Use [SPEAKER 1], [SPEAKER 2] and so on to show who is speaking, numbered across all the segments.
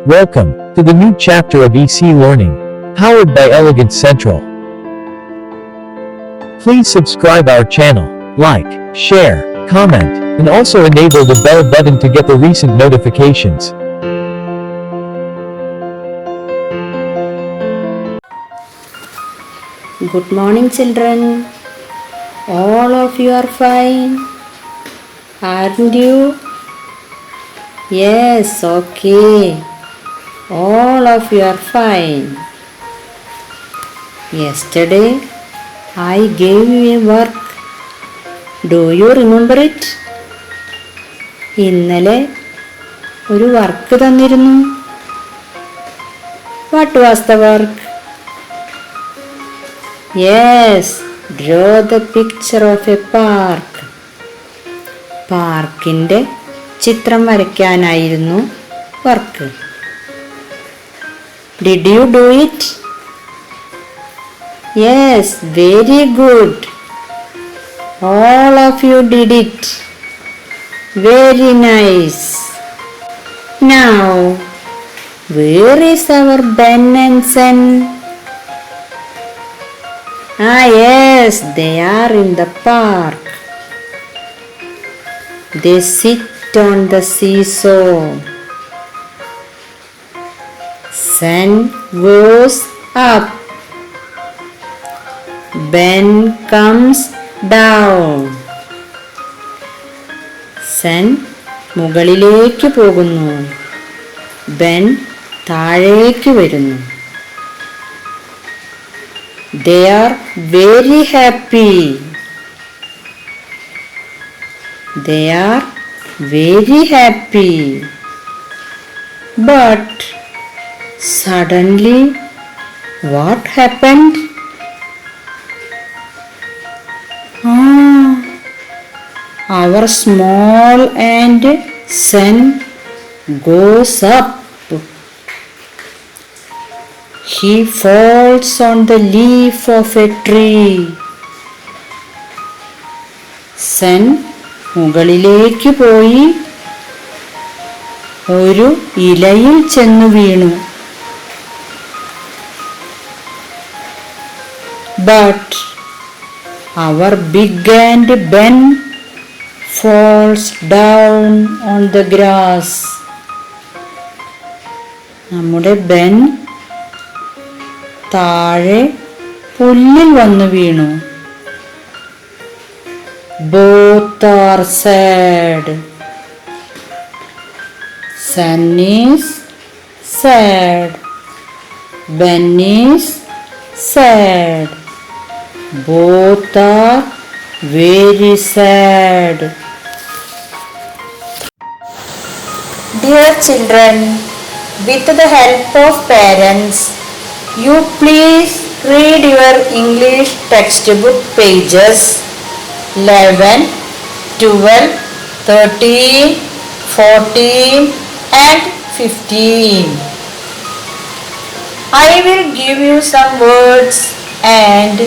[SPEAKER 1] Welcome to the new chapter of EC Learning, powered by Elegant Central. Please subscribe our channel, like, share, comment, and also enable the bell button to get the recent notifications.
[SPEAKER 2] Good morning, children. All of you are fine, aren't you? Yes, okay. All of you are fine. Yesterday, I gave you a work. Do you remember it? ഇന്നലെ ഒരു work തന്നിരുന്നു. What was the work? Yes, draw the picture of a park. പാർക്കിൻ്റെ ചിത്രം വരയ്ക്കാനായിരുന്നു work. Did you do it? Yes, very good. All of you did it. Very nice. Now, where is our Ben and Sen? Yes, they are in the park. They sit on the seesaw. Sen goes up. Ben comes down. Sen മുകളിലേക്ക് പോകുന്നു. Ben താഴേക്ക് വരുന്നു. They are very happy. They are very happy. But suddenly, what happened? Our small and Sen goes up. He falls on the leaf of a tree. Sen മുകളിലേക്ക് പോയി ഒരു ഇലയിൽ ചെന്നു വീണു. But our big and Ben falls down on the grass. നമ്മുടെ Ben താഴെ പുല്ലിൽ വന്നു വീണു. Both are sad. Sen is sad. Ben is sad. Both are very sad. Dear children, with the help of parents, you please read your English textbook pages 11, 12, 13, 14 and 15. I will give you some words and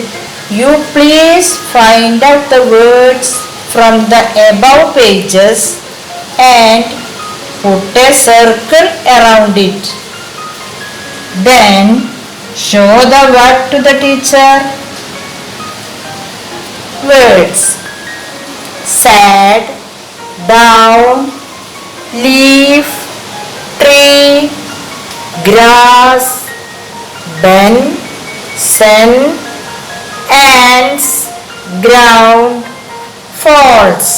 [SPEAKER 2] you please find out the words from the above pages and put a circle around it. Then show the word to the teacher. Words: sad, down, leaf, tree, grass, Ben, Sen, ants, ground, falls.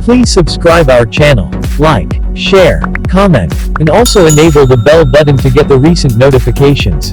[SPEAKER 1] Please subscribe our channel, like, share, comment, and also enable the bell button to get the recent notifications.